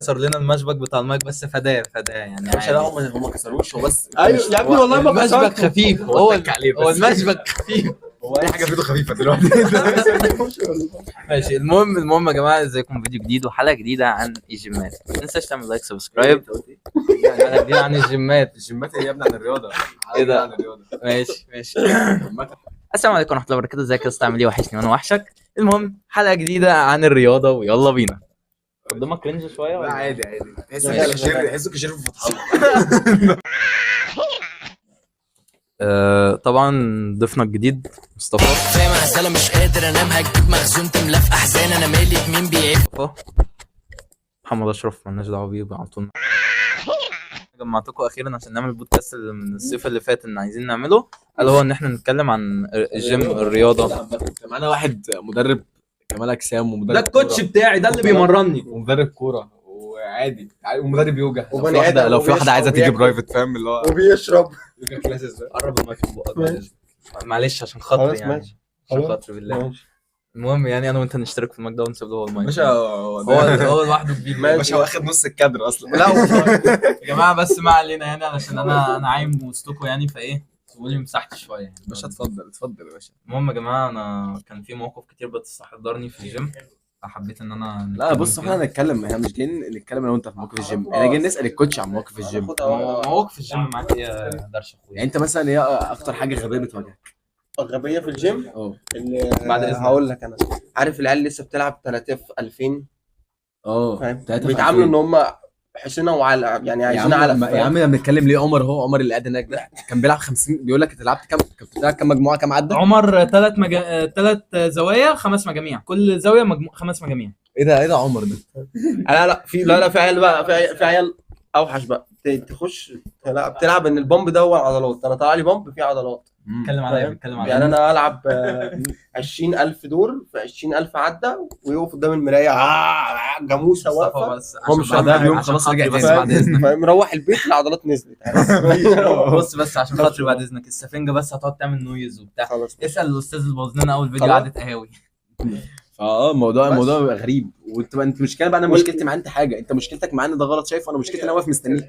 كسر لنا المشبك بتاع المايك بس فداه يعني مش لا هم كسروش هو بس ايوه يا ابني والله ما المشبك خفيف هو المشبك خفيف هو اي حاجه في ايده خفيفه دلوقتي. ماشي. المهم يا جماعه ازيكم؟ فيديو جديد وحلقه جديده عن الجيمات. ما تنساش تعمل لايك سبسكرايب. حلقه جديده عن الجيمات. الجيمات ايه يا ابني؟ عن الرياضه. ايه ده؟ عن الرياضه. ماشي السلام عليكم ورحمه الله وبركاته. ازيك يا اسطى؟ عامل ايه؟ وحشني وانا وحشك. المهم حلقه جديده عن الرياضه ويلا بينا. قدامك كرنج شويه لا ولا عادي تحسه كشير في فتح الله. طبعا ضيفنا الجديد مصطفى. فاهم رسالة مش قادر انام، هجيب مخزون تملاه في احزان، انا مالي بمين بيعيب. محمد اشرف مالناش دعوه بيه على طول. جمعتكم اخيرا عشان نعمل البودكاست اللي من الصيف اللي فات ان عايزين نعمله، اللي هو ان احنا نتكلم عن الجيم الرياضه. معانا واحد مدرب كمال اجسام ومدرب ده الكوتش بتاعي، ده اللي بيمرني، ومدرب كوره وعادي ومدرب يوجا. وبني آدم لو في واحده عايزه تيجي وبياكل. برايفت، فاهم اللي هو وبيشرب. يوجا كلاسز ده. قرب المايك من بقك معلش عشان خاطري خلاص يعني ماشي. عشان خاطري بالله. المهم يعني انا وانت نشترك في المايك ده ونسيب له هو المايك. باشا هو لوحده كبير. باشا واخد نص الكادر اصلا. لا والله يا جماعه بس ما علينا يعني، علشان انا عايم وسطكم يعني، فايه سيبوا لي مساحتي شويه يعني. باشا اتفضل يا باشا. المهم يا جماعه انا كان في مواقف كتير بتستحضرني في الجيم، فحبيت ان انا لا بص احنا هنتكلم، احنا مش جايين نتكلم انا وانت في مواقف الجيم، احنا جايين نسال الكوتش عن مواقف الجيم. مواقف الجيم معاك ايه يا درش اخويا؟ يعني انت مثلا ايه اكتر حاجه غبيه بتواجهك؟ غبية في الجيم اللي بعد إذنك. هقول لك انا عارف العيال لسه بتلعب 3 في 2000 فاهم 3 في بيتعاملوا 2000. ان هم حسنا وعلى يعني عايزين على يا عم لما بنتكلم ليه عمر اللي قاعد هناك ده كان بيلعب 50، بيقول لك انت لعبت كام؟ كنت بتلعب كام مجموعه؟ كام عدى؟ عمر 3 زوايا 5 مجاميع، كل زاويه 5 مجاميع. ايه ده عمر ده؟ لا في عيال بقى، في عيال اوحش بقى تخش بتلعب ان البامب ده هو العضلات. انا طالع لي بامب فيه عضلات. بيتكلم على يعني انا العب 20,000 دور في 20,000 عده ويقف قدام المرايه جاموسه واقفه. هو مش بعدها بيوم عشان خلاص رجع خاطري تاني بس بعد اذنك. مروح البيت العضلات نزلت. بص بس عشان خاطري بعد اذنك، السفنجه بس هتقعد تعمل نويز وبتاع. خلاص اسال الاستاذ اللي بوظ لنا اول فيديو خلاص. قعدت قهاوي. الموضوع بيبقى غريب. انت مشكله بقى، انا مشكلتي معاه انت حاجه، انت مشكلتك معاه ان ده غلط شايفه، انا مشكلتي انا واقف مستنيه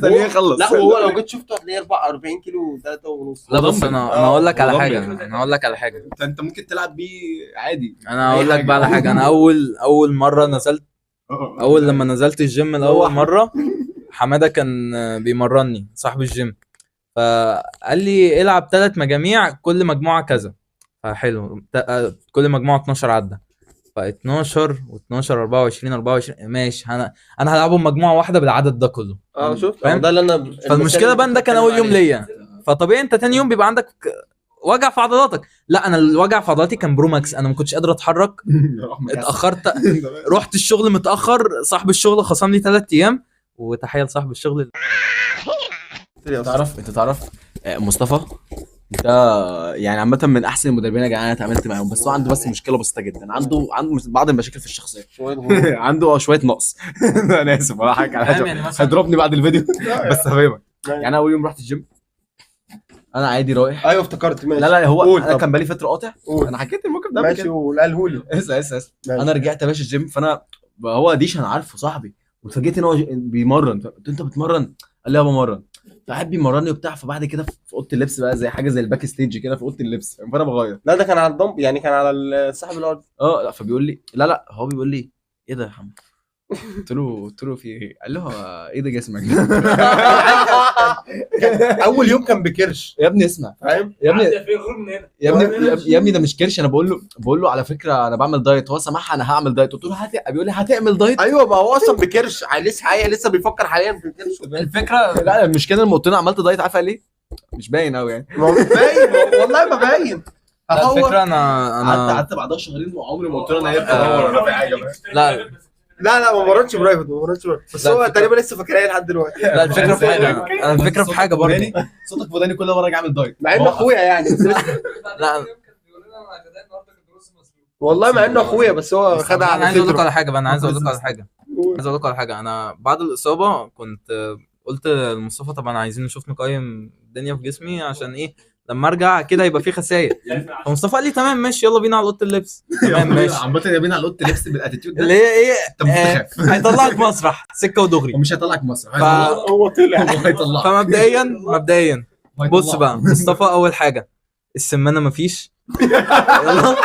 يخلص. لا وهو لو جيت شفته هتلاقيه 44 كيلو و3 ونص. لا بص انا هقول لك على حاجه، انت ممكن تلعب بيه عادي. انا هقول لك بقى على حاجه. انا اول مره نزلت، لما نزلت الجيم لاول مره، حماده كان بيمرني صاحب الجيم، فقال لي العب 3 مجاميع كل مجموعه كذا. فحلو كل مجموعه 12 عده، ف 12 و12 24 ماشي. انا هلعبهم مجموعه واحده بالعدد ده كله. شفت فاهم؟ ده اللي انا فالمشكله بقى ان ده كان اول يوم ليا، فطبيعي انت تاني يوم بيبقى عندك وجع في عضلاتك. لا انا الوجع في عضلاتي كان برو ماكس، انا ما كنتش قادر اتحرك. اتاخرت، رحت الشغل متاخر، صاحب الشغل خصم لي 3 ايام. وتحيه لصاحب الشغل. انت تعرف مصطفى ده يعني عامه من احسن المدربين اللي انا اتعاملت معاهم، بس هو عنده بس مشكله بسيطه جدا، عنده بعض المشاكل في الشخصيه. عنده شويه نقص. انا اسف والله حاجه على حاجه هيضربني بعد الفيديو بس هفهمك. يعني انا اول يوم رحت الجيم انا عادي رايح. ايوه افتكرت. ماشي لا هو قول. انا كان بقالي فتره قاطع. قول. انا حكيت الموقف ده ماشي وقاله لي. اسف انا رجعت يا باشا الجيم، فانا هو ديش انا عارفه صاحبي، واتفاجئت ان هو بيمرن. قلت انت بتمرن؟ قال لي اه بمرن. فقعد بيمرني وبتاع، فبعد كده في اوضه اللبس بقى زي حاجه زي الباك ستيج كده في اوضه اللبس، فانا بغير. لا ده كان على الضم يعني، كان على صاحب الارض. لا فبيقول لي لا هو بيقول لي ايه ده يا حمد؟ قلت له في ايه؟ قال له ايه ده جسمك ده؟ اول يوم كان بكرش يا ابني اسمع، فاهم يا ابني ده مش كرش. انا بقول له على فكره انا بعمل دايت. هو سمعها انا هعمل دايت. قلت له بيقول لي هتعمل دايت؟ ايوه ما هو اصلا بكرش لسه بيفكر حاليا في الكرش. الفكره لا مش كده، لما قلت له عملت دايت عارف قال ايه؟ مش باين قوي يعني. ما هو مش باين والله ما باين. الفكره انا قعدت بعدها شهرين وعمري ما قلت له انا هيبقى ولا في حاجه. لا ما مرتش برايفت بس هو تقريبا لسه فاكرها لحد دلوقتي. لا الفكره في حاجه، انا الفكره في حاجه برضه. صوتك في وداني كل مره اجي اعمل دايت، مع انه اخويا يعني. لا والله مع انه اخويا بس هو خدها على انا عايز اقول لكم صدره. على حاجه بقى. انا عايز اقول لكم على حاجه. انا بعد الاصابه كنت قلت لمصطفى طب انا عايزين نشوف نقيم الدنيا في جسمي عشان ايه لما ارجع كده يبقى في خسائر. فمصطفى قال لي تمام ماشي يلا بينا على اوضه اللبس. تمام ماشي. عامة يا بينا على اوضه اللبس بالاتيتيود ده اللي هي ايه انت متخاف هيطلعك مسرح سكه ودغري. ومش هيطلعك مصر هو طلع هو هيطلعك فمبدئيا بص بقى مصطفى اول حاجه السمانه مفيش. يلا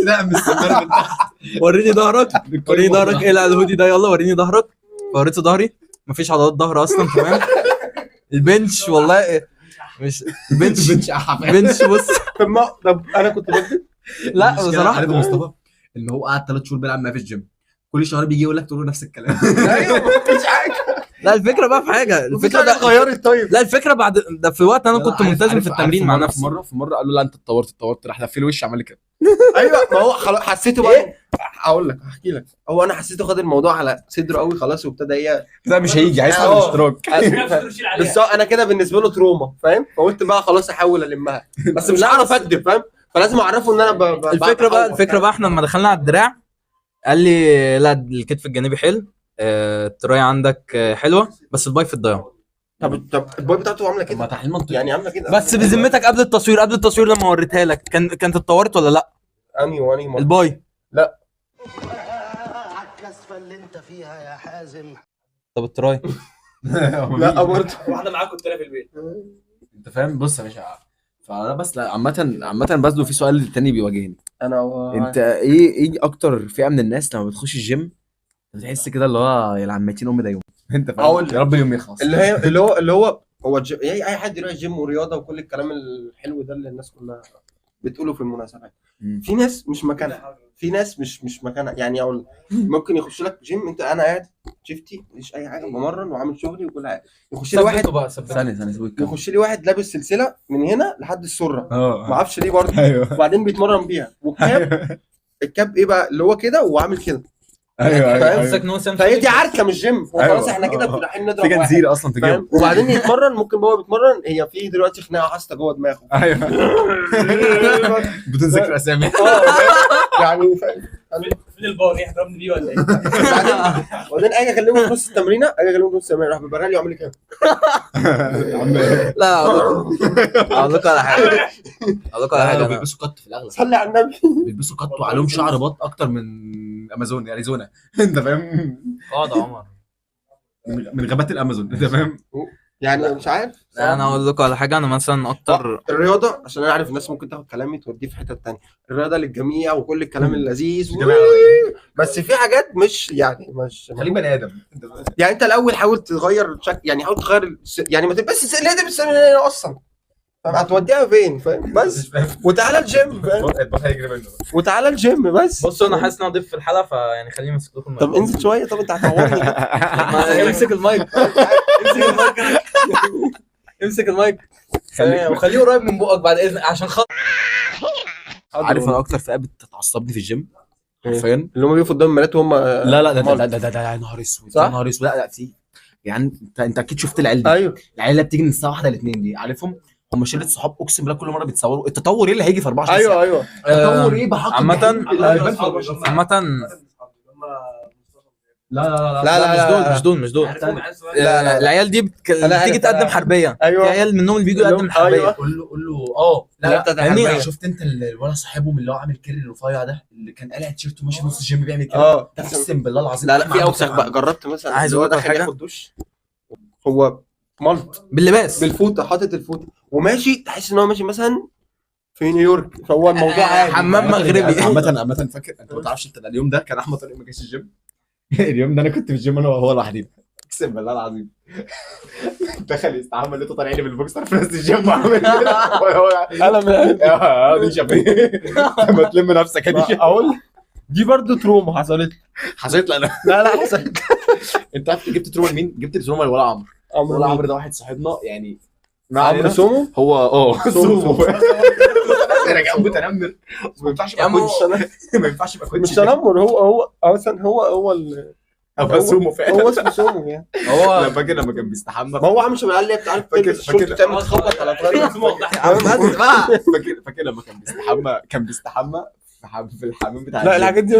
لا مش السمانة من تحت وريني ظهرك وريني ظهرك اقلع الهودي ده يلا وريني ظهرك. فوريته ظهري مفيش عضلات ظهر اصلا تمام. البنش والله مش بنش بص. طب انا كنت بدل لا عارف بصراحه مصطفى ان هو قعد 3 شهور بيلعب معايا في الجيم كل شهر بيجي يقول لك تقول له نفس الكلام. ايوه مفيش حاجه. لا الفكره بقى في حاجه الفكره بقى اتغيرت. طيب لا الفكره بعد ده في وقت انا كنت ملتزم في التمرين مع نفسي. في مره قال له لا انت اتطورت راح لف له وش عمل لي كده. ايوه ما هو حسيته بقى. اقول لك احكي لك هو انا حسيته خد الموضوع على صدره قوي خلاص وابتدى ايه. لا مش هيجي هيسحب الاشتراك. بس انا كده بالنسبه له تروما فاهم. فقلت بقى خلاص احاول المها بس مش هعرف اكدب فاهم. فلازم اعرفه ان انا الفكره بقى احنا لما دخلنا على الدراع قال لي لا الكتف الجانبي حلو التراي عندك حلوه بس الباي في الضياع. طب البوي بتاعته عامله ما كده تحليل منطقي يعني عامله كده. بس بذمتك قبل التصوير لما وريتها لك كانت اتطورت ولا لا انهي مرة؟ الباي؟ لا على الكسفه اللي انت فيها يا حازم. طب التراي؟ لا برضه واحده معاكم التانيه في البيت. انت فاهم. بص يا باشا فانا بس لا عامه برضه في سؤال تاني بيواجهني. انت ايه اكتر فئه من الناس لما بتخش الجيم بتحس كده اللي هو يا عمتين امي ده يوم انت فاهم يا رب اليوم يخلص اللي هو اي حد يروح الجيم ورياضه وكل الكلام الحلو ده اللي الناس كلها بتقوله في المناسبات. في ناس مش مكانها في ناس مش مكانها يعني. اقول ممكن يخش لك جيم انت انا قاعد شفتي مفيش اي حاجه بمرن وعامل شغلي وكل حاجه. يخش لي واحد ثانيه يخش لي واحد لابس سلسله من هنا لحد السره ما اعرفش ليه برضه. ايوه وبعدين بيتمرن بيها والكاب الكاب ايه بقى اللي هو كده وعامل كده. ايوه فهي دي عركه مش جيم. خلاص احنا كده رايحين نضرب في جنزير اصلا في الجيم. وبعدين يتمرن ممكن بابا بيتمرن هي في دلوقتي خناقه حاسه جوه دماغه. ايوه بدون ذكر اسامي يعني فين البار ايه هتضربني بيه ولا ايه؟ وبعدين اجي اكلمه في نص التمرينه راح بيبرق لي ويعمل لي كده. لا اقول لك على حاجه بيلبسوا قط في الاغلب. صلي على النبي. بيلبسوا قط وعليهم شعر بط اكتر من امازون اريزونا انت فاهم. اقعد يا عمر من غابات الامازون انت فاهم. يعني مش عارف. انا اقول لكم على حاجه انا مثلا اكتر الرياضه عشان انا عارف الناس ممكن تاخد كلامي توديه في حته تانية. الرياضه للجميع وكل الكلام اللذيذ بس في حاجات مش يعني مش خليك بني ادم. يعني انت الاول حاول تغير شكل يعني حاول تغير يعني ما تبقاش السلة دي بالسلة اصلا هتوديها فين فاهم. بس وتعالى الجيم فاهم وتعالى الجيم بس. بصوا انا حاسس ان اضيف في الحلقه فيعني خليني امسك لكم طب انزل شويه. طب انت هتعورني. امسك المايك امسك المايك وخليه قريب من بقك بعد اذنك عشان خاطر. عارف انا اكتر فئه بتتعصبني في الجيم حرفيا اللي هم بيقفوا قدام المرايات وهم لا ده نهار اسود نهار اسود. لا في يعني انت اكيد شفت العيال دي. ايوه العيال اللي بتيجي من الساعه 1 ل 2 دي عارفهم هم شله صحاب اقسم بالله كل مره بيتصوروا. التطور ايه اللي هيجي في 24 ساعه. ايوه التطور ايه بحط عامه لا مش دول العيال دي بتيجي تقدم حربيه. ايوه في عيال منهم اللي بيجوا يقدم حربيه. قول له فاهمني؟ شفت انت الولد صاحبهم اللي هو عامل كيري الرفيع ده اللي كان قالع تيشيرت وماشي نص الجيم بيعمل كده. اقسم بالله العظيم لا في اوسخ بقى. جربت مثلا عايز اقول لك حاجه ياخد دش هو ملط باللباس بالفوطه حاطط الفوطه وماشي تحس ان هو ماشي مثلا في نيويورك. فهو الموضوع عادي. حمام مغربي. عامه فاكر انت ما تعرفش انت اليوم ده كان احمد طارق ما جاش الجيم. اليوم ده انا كنت في الجيم انا وهو لوحدينا اقسم بالله العظيم. دخل يستحمى لقيته طالع لي بالبوكسر في نص الجيم وعامل كده. انا دي شبيه ما تلم نفسك دي. اقول دي برضه تروما حصلت لي انا. لا حصلت. انت عارف جبت تروما لمين؟ جبت تروما لولا عمرو. ولا عمرو ده واحد صاحبنا يعني عمرو سومو. هو سومو راجع متنمر. ما ينفعش يبقى ما ينفعش يبقى مش تنمر. هو اصلا هو سومو فعلا. هو اسمه سومو يعني. هو فاكر لما كان بيستحمى ما هو عامل شبه اللي بتعرف فاكر تعمل تخبط على فاكر لما كان بيستحمى في الحمام بتاع لا الحاجات دي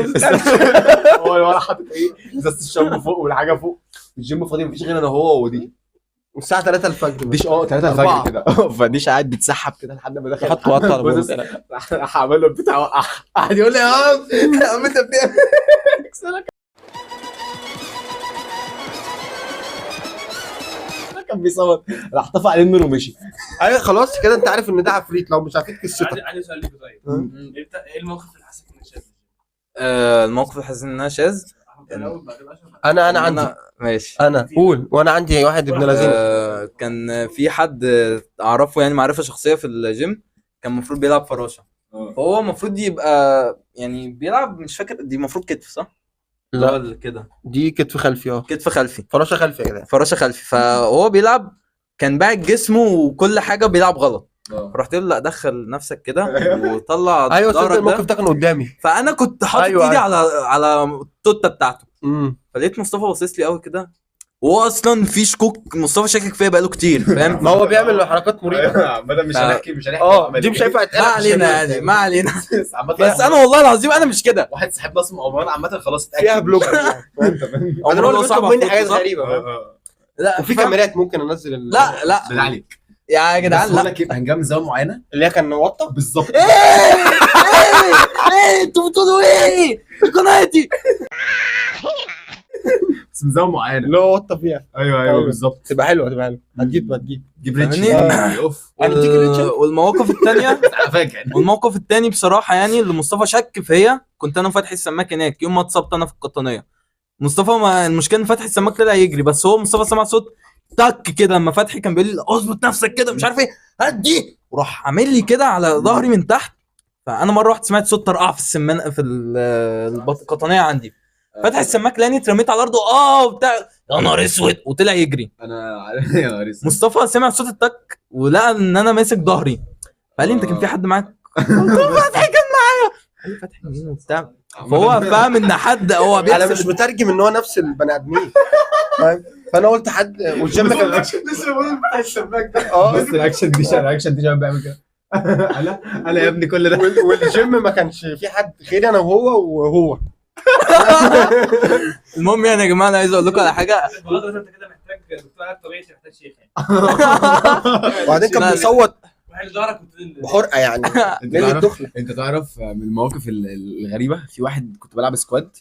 هو ولا حاطط ايه ازازه الشامبو فوق والحاجه فوق. الجيم فاضي مفيش غير انا هو ودي الساعه 3 الفجر ديش 3 4. الفجر كده فديش قاعد بيتسحب كده لحد ما دخل حط وقت على بص، راح عمل له بتاع وقع، قعد يقول لي يا عم انت بتعمل كان بيصوت، راح طفى عليه النور ومشي. ايوه خلاص كده انت عارف ان ده عفريت لو مش عفريت قصتك. عندي سؤال ليك طيب. انت ايه الموقف اللي حسيت انك شايف؟ الموقف اللي حاسس ان انا شاذ. انا عندي ماشي. انا قول. وانا عندي واحد ابن لذينه. كان في حد اعرفه يعني معرفه شخصيه في الجيم، كان المفروض بيلعب فراشه. فهو المفروض يبقى يعني بيلعب، مش فاكر دي المفروض كتف صح؟ لا كده دي كتف خلفي. كتف خلفي، فراشه خلفي يا جدعان. فراشه خلفي. فهو بيلعب كان باعت جسمه وكل حاجه بيلعب غلط. رحت له لا دخل نفسك كده وطلع ايوه صدق ظهرك الموقف ده. ده كان قدامي. فانا كنت حاطط أيوة ايدي أيوة. على التوته بتاعته. امم فلقيت مصطفى باصص لي قوي كده، وهو اصلا في شكوك مصطفى شاكك فيا بقاله كتير، فاهم؟ ما هو بيعمل حركات مريبه. بدل مش هنحكي دي مش هينفع ما تتقال. علينا يعني، ما علينا. عامة بس انا والله العظيم انا مش كده. واحد صاحبنا اسمه عمران عامة خلاص فيها بلوك. انا انا هو بقول صعب مني أفوته، حاجات صح؟ غريبه. لا وفي فاهم؟ كاميرات ممكن انزل لا لا بالله عليك يا جدعان بس لا. لك هنجمع من زاويه معينه اللي هي كان موطى بالظبط. ايه انتوا بتقولوا ايه؟ قناتي بس من زاويه معينه. اللي هو وطى فيها. ايوه أيوة. بالظبط. تبقى حلوه هتجيب جيب ريتش فاهمني؟ اوف. والمواقف الثانيه انا فاكر والموقف الثاني بصراحه يعني اللي مصطفى شك فيا، كنت انا فاتح السماك هناك يوم ما اتصبت انا في القطنيه. مصطفى ما المشكله ان فتحي السماك طلع يجري، بس هو مصطفى سمع صوت تك كده لما فتحي كان بيقول لي اظبط نفسك كده مش عارف ايه هدي، وراح عامل لي كده على ظهري من تحت. فانا مره واحده سمعت صوت طرقعه في السمان في القطنيه عندي. فتح السماك لاني اترميت على الارض وبتاع، يا نهار اسود، وطلع يجري. انا عارف يا نهار اسود. مصطفى سمع صوت التك ولقى ان انا ماسك ظهري، فقال لي انت كان في حد معاك؟ قلت له فتحي كان معايا. قال لي فتحي مين وبتاع، فهو فاهم ان حد هو انا مش بيحسب. مترجم ان هو نفس البني ادمين فاهم. فانا قلت حد والجيم كان لسه بقول فتح السماك ده بس الاكشن دي شباب بيعمل كده. انا يا ابني كل ده والجيم ما كانش في حد غيري انا وهو. المهم يعني يا جماعه انا عايز اقول لكم على حاجه. بغض النظر انت كده محتاج دكتور علاج طبيعي، محتاج شيخ يعني. وبعدين كان لا، لا. بيصوت واحد ظهرك بحرقه يعني. ليلة دخله. انت تعرف من المواقف الغريبه، في واحد كنت بلعب سكواد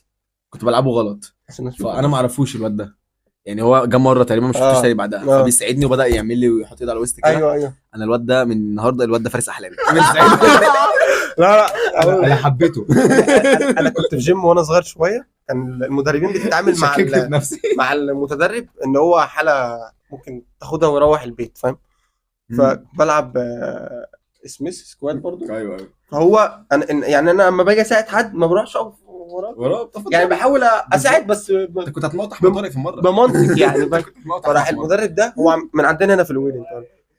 كنت بلعبه غلط، فانا ما اعرفوش الواد ده يعني. هو جه مره تقريبا ما شفتوش تاني بعدها، فبيساعدني وبدا يعمل لي ويحط ايده على وسطي كده. ايوه انا الواد ده من النهارده الواد ده فارس احلامي. لا انا حبيته. انا كنت في جيم وانا صغير شويه، كان المدربين بتتعامل مع شككت بنفسي مع المتدرب ان هو حاله ممكن تاخدها ويروح البيت فاهم. فبلعب سميث سكواد برضو. ايوه فهو انا يعني انا لما باجي اساعد حد ما بروحش اقف وراه يعني، بحاول اساعد بس انت كنت هتموت احمد طارق في مره بمنطق يعني. فراح المدرب ده هو من عندنا هنا في الويلنج،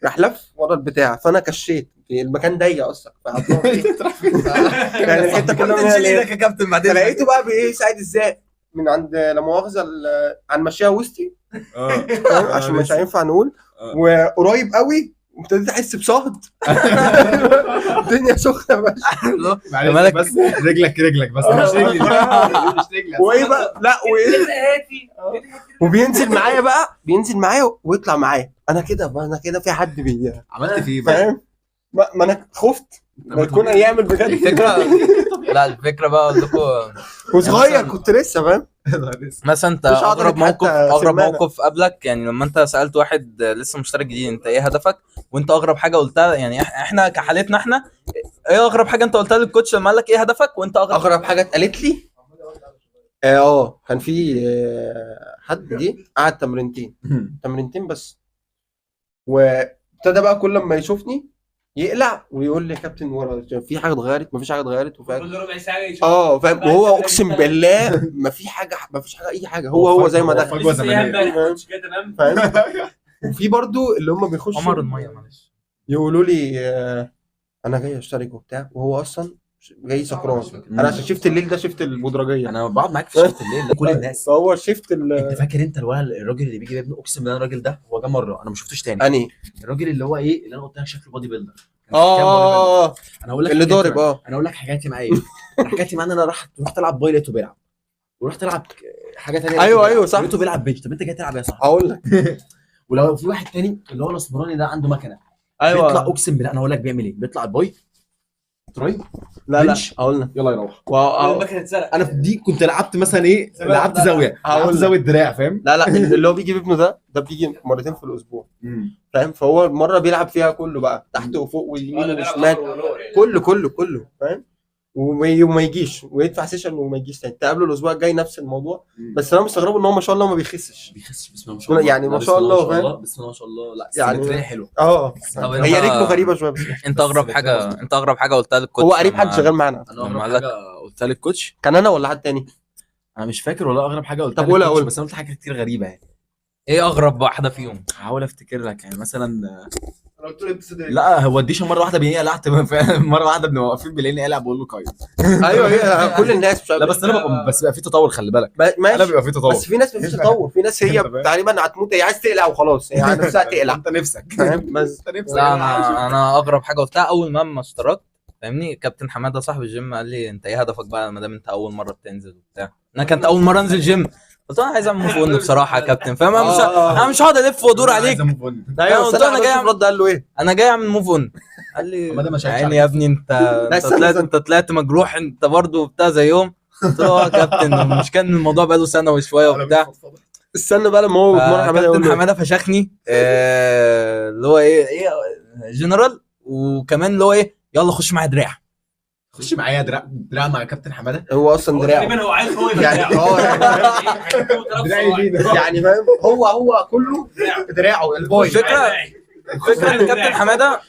راح لف ورا البتاع فانا كشيت المكان ضيق اصلا يعني الحته كلها تنزل ايدك يا كابتن بعدين. فلقيته بقى بايه ساعد ازاي من عند لا مؤاخذه عن مشيها وسطي عشان مش هينفع نقول، وقريب قوي وابتديت احس بصهد. الدنيا سخنه مالك بس رجلك بس مش رجلي مش رجلي. وايه بقى لا وايه وبينزل معايا ويطلع معايا. انا كده في حد عملت فيه فاهم. ما انا خفت ما تكون يعمل بجد الفكره لا الفكره بقى اقول لكم وصغير كنت لسه فاهم. مثلا انت مش اغرب هضرب حتى اغرب سمانة. موقف قبلك يعني لما انت سالت واحد لسه مشترك جديد انت ايه هدفك، وانت اغرب حاجه قلتها يعني احنا كحالتنا احنا ايه اغرب حاجه انت قلتها للكوتش لما قال لك ايه هدفك وانت اغرب حاجه اتقالت لي كان في حد جه قعد تمرينتين بس، وابتدى بقى كل ما يشوفني يقلع ويقول لي يا كابتن ورا في حاجه اتغيرت، مفيش حاجه اتغيرت كل ربع ساعه يشوف. فاهم. وهو اقسم بالله مفيش حاجه اي حاجه، هو زي ما دخل فجوه زمنيه فاهم. وفي برضو اللي هم بيخشوا عمر الميه معلش يقولوا لي انا جاي اشترك وبتاع وهو اصلا جاي سكران. انا عشان شفت الليل ده شفت البودرجيه، انا بقعد معاك في شفت الليل ده كل الناس. فهو شفت انت فاكر انت الراجل اللي بيجي ابنه؟ اقسم بالله الراجل ده هو جه مره انا ما شفتوش تاني. اني الراجل اللي هو ايه اللي انا قلت لك شكله بودي بيلدر. انا اقول لك اللي ضارب انا اقول لك حكايتي معاه ايه. حكايتي معاه ان انا رحت العب باي لقيته بيلعب، ورحت العب حاجه ثانيه ايوه صح لقيته بيلعب بيج. طب انت جاي تلعب يا صاحبي؟ هقول لك ولو في واحد تاني اللي هو الاسمراني ده عنده مكنه ايوه بيطلع اقسم بالله انا اقول لك بيعمل ايه، بيطلع الباي تراي لا بنش. هقول لك يلا يروح. المكنه اتسرق. انا في دي كنت لعبت مثلا ايه، لعبت زاويه، هقول لعبت لك. زاويه دراع فاهم. لا اللي هو بيجيب ابنه ده بيجي مرتين في الاسبوع فاهم. فهو مره بيلعب فيها كله بقى تحت وفوق ويمين وشمال كله فاهم. وما يجيش ويدفع سيشن وما يجيش تاني، تقابله الاسبوع الجاي نفس الموضوع. بس انا مستغرب ان هو ما شاء الله ما بيخسش. بيخش بسم الله ما شاء الله، يعني ما لا، شاء بسم الله، ما شاء فاهم؟ الله، بسم الله ما شاء الله. لا يعني السيمتريه حلوه. طب هي رجله غريبه شويه بس انت اغرب حاجه قلتها للكوتش هو قريب لما- حد شغال معانا. انا اغرب لما قال حاجه قلتها للكوتش، كان انا ولا حد تاني؟ انا مش فاكر والله اغرب حاجه قلتها طب قولها، للكوتش، قول. بس انا قلت حاجه كتير غريبه يعني. ايه اغرب واحده فيهم؟ هحاول افتكر لك يعني مثلا. انا قلت له انت صدق. لا هو اديشن مره واحده بيني قلعت مره واحده بنبقى واقفين بيلاقيني قلع بقول له قايم. ايوه كل الناس مش لا بس انا ببقى بس بيبقى في تطور، خلي بالك. انا ماشي. بيبقى في تطور. بس في ناس مفيش تطور، في ناس هي تقريبا هتموت، هي عايز تقلع وخلاص، هي نفسها تقلع انت نفسك فاهم. بس انت نفسك. لا انا اغرب حاجه قلتها اول ما اشتركت فاهمني. كابتن حماده صاحب الجيم قال لي انت ايه هدفك بقى ما دام انت اول مره بتنزل وبتاع. انا كانت اول مره انزل جيم، قلت له انا عايز اعمل موف اون بصراحه يا كابتن فاهم. انا مش هقعد الف وادور عليك. ايوه قلت بس له انا جاي الرد قال له ايه؟ انا جاي اعمل موف اون. قال لي حمادة ما شاركش يعني على يا ابني انت استنى. انت طلعت مجروح انت برضه وبتاع زيهم. قلت له اه يا كابتن مش كان الموضوع بقاله سنه وشويه وبتاع. استنى بقى لما هو بيتمرن حماده يقول كابتن له حماده فشخني اللي هو ايه جنرال، وكمان اللي هو ايه يلا خش معايا دراع. خش معايا دراع مع كابتن حماده. هو اصلا دراعه تقريبا هو عايز هو يبقى يعني يعني فاهم. هو كله دراعه الباي. الفكره ان كابتن حماده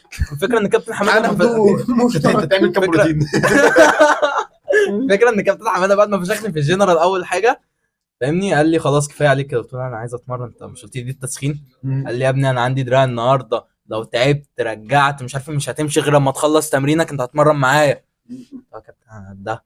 انا انت تعمل كام بروتين؟ الفكره ان كابتن حماده بعد ما فشخني في الجنرال اول حاجه فاهمني قال لي خلاص كفايه عليك كده. قلت له انا عايز اتمرن، انت مش قلت لي دي التسخين؟ قال لي يا ابني انا عندي دراع النهارده لو تعبت رجعت مش عارف مش هتمشي غير لما تخلص تمرينك انت هتمرن معايا. يا كابتن ده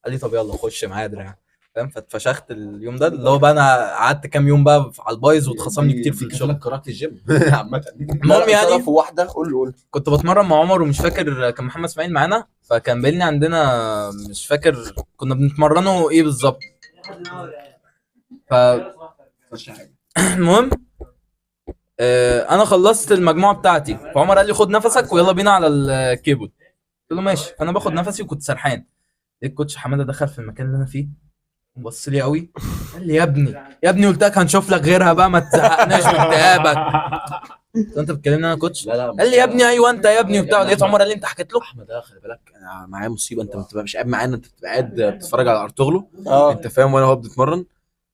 قال لي طب يلا خش معايا دراع فاهم. فاتفشخت اليوم ده اللي هو بقى انا قعدت كام يوم بقى على البايظ واتخصم لي كتير في الشغل. قررت الجيم عامه. المهم يعني في واحده قول كنت بتمرن مع عمر ومش فاكر كان محمد اسماعيل معانا، فكان باين عندنا مش فاكر كنا بنتمرنوا ايه بالظبط. ف المهم انا خلصت المجموعه بتاعتي فعمر قال لي خد نفسك ويلا بينا على الكيبل. قلت له ماشي. فانا باخد نفسي وكنت سرحان. لقيت كوتش حماده دخل في المكان اللي انا فيه بص لي قوي قال لي يا ابني قلت لك هنشوف لك غيرها بقى ما تزهقناش من اكتئابك. انت بتكلمني انا كوتش؟ لا قال لي يا ابني ايوه انت يا ابني وبتاع. لقيت عمر قال لي انت حكيت له؟ احمد خلي بالك انا معايا مصيبه، انت ما بتبقاش قاعد معانا، انت بتبقى قاعد بتتفرج على ارطغرل انت فاهم، وانا هو بنتمرن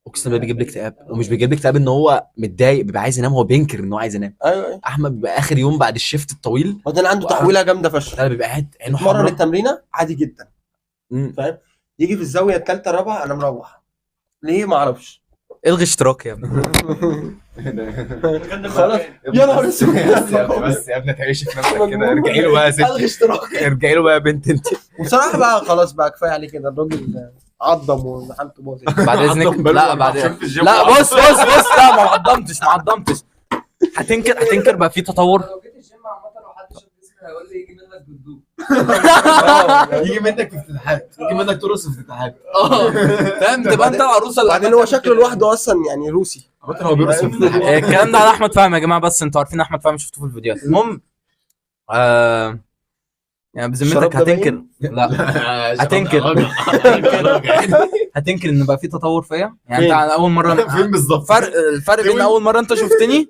اقسم بالله بيجيب لي اكتئاب. ومش بيجيب لي اكتئاب ان هو متضايق، بيبقى عايز ينام، هو بينكر ان هو عايز ينام. ايوه احمد بيبقى اخر يوم بعد الشيفت الطويل وبعدين عنده تحويله جامده فشخ. لا بيبقى قاعد عينه مرن حمراء. التمرينه عادي جدا فاهم. يجي في الزاويه الثالثه الرابعه انا مروح ليه ما اعرفش. الغي اشتراك يا ابني. خلاص يا نهار اسود بس يا ابني تعيش في نفسك كده، ارجعي له بقى يا ست، الغي اشتراك. ارجعي له بقى يا بنت انت. وبصراحه بقى خلاص بقى كفايه عليه كده الراجل عضم وحالته باظت. بعد اذنك عضم بلوى لا ما بعد عشان في الجيم. لا بص لا ما عضمتش. هتنكر بقى في تطور. لو جيت الجيم عامة لو حد شاف جسمي هيقول لي يجي منك بالدوب. يجي منك في افتتاحات، يجي منك ترقص في افتتاحات. فاهم تبقى انت العروسه اللي بعدين هو شكله لوحده اصلا يعني روسي. عامة هو بيرقص في افتتاحات. الكلام ده على احمد فهمي يا جماعه، بس انتوا عارفين احمد فهمي شفتوه في الفيديوهات. المهم يعني بذمتك هتنكر؟ لا هتنكر ان بقى في تطور فيا يعني. انت على اول مره فين بالظبط؟ الفرق بين اول مره انت شفتني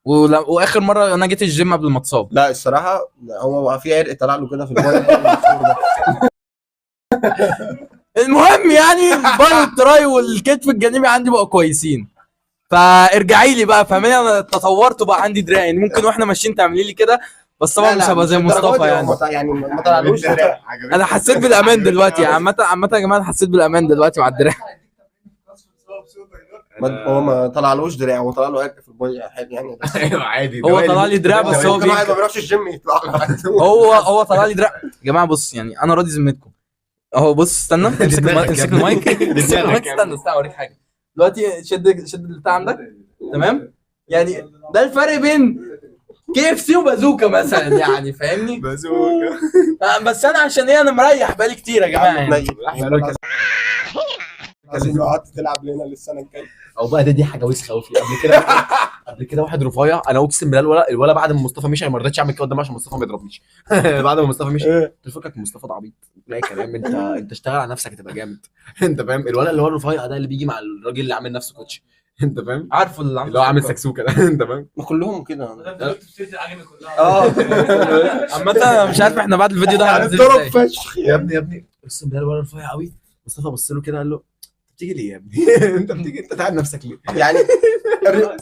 واخر مره انا جيت الجيم قبل ما اتصاب. لا الصراحه هو بقى في عرق طلع له كده في البايض. المهم يعني الباي والتراي والكتف الجانبي عندي بقوا كويسين. فارجعي لي بقى فاهماني انا تطورت وبقى عندي دراع يعني. ممكن واحنا ماشيين تعملي لي كده بس طبعا مش هبقى زي مصطفى يعني. ما طلعلوش دراع. انا حسيت بالامان دلوقتي عامه يا جماعه. انا حسيت بالامان دلوقتي مع الدراع. هو ما طلعلوش دراع، هو طلع له عرق في البايض يعني. ايوه عادي. هو طلع لي دراع بس هو كان واحد ما بيروحش الجيم يطلع له. هو طلع لي دراع. يا جماعه بص يعني انا راضي ذمتكم اهو. بص استنى امسك المايك استنى اوريك حاجه دلوقتي. شد البتاع عندك تمام يعني. ده الفرق بين KFC وبازوكا مثلا يعني فاهمني. بازوكا. بس انا عشان ايه انا مريح بقالي كتير يا جماعه يعني. لازم قعدت تلعب لنا للسنه الجايه. او بقى دي حاجه وسخه قوي قبل كده. قبل كده واحد رفيع، انا اقسم بالله الولا بعد ما مصطفى مشي، انا ما رضيتش اعمل كده قدامه عشان مصطفى ما يضربنيش. بعد ما مصطفى مشي قلت له فكك من مصطفى ده عبيط، لا كلام، انت اشتغل على نفسك هتبقى جامد. انت فاهم؟ الولا اللي هو الرفيع ده اللي بيجي مع الراجل اللي عامل نفسه كوتش، انت فاهم؟ عارفه اللي هو عامل سكسوكه ده. انت فاهم؟ ما كلهم كده. بتشتري العجمه كلها. عامة انا مش عارف احنا بعد الفيديو ده هننزل ضرب ازاي. فشخ يا ابني اقسم بالله الولا رفيع قوي. مصطفى بص له كده قال له بتيجي ليه يا ابني؟ انت بتيجي انت تعب نفسك ليه؟ يعني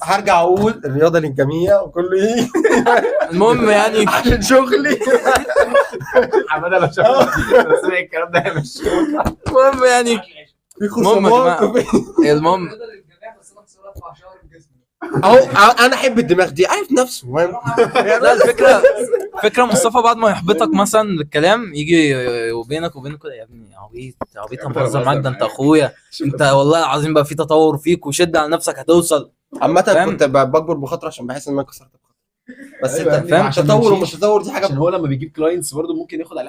هرجع اقول الرياضه للجميع وكله ايه المهم يعني عشان شغلي. حماده لو شاف سمع الكلام ده هيمشي. المهم يعني في المهم يا خصومات جماعة، المهم الرياضة للجميع بس انا بصراحة ارفع شعر في جسمي. اهو انا احب الدماغ دي، عارف نفسه فاهم. لا الفكرة مصطفى بعد ما يحبطك مثلا بالكلام يجي وبينك وبينه كده، يا ابني عبيط عبيط، انا بهزر معاك، ده انت اخويا، انت والله العظيم بقى في تطور فيك وشد على نفسك هتوصل. عامة فاهم؟ كنت بكبر بخاطر عشان بحس ان انا كسرت بخاطر، بس أيوة يا انت ابني، فاهم عشان تطور نمشي. ومش تطور دي حاجه عشان هو لما بيجيب كلاينتس برضه ممكن ياخد عليها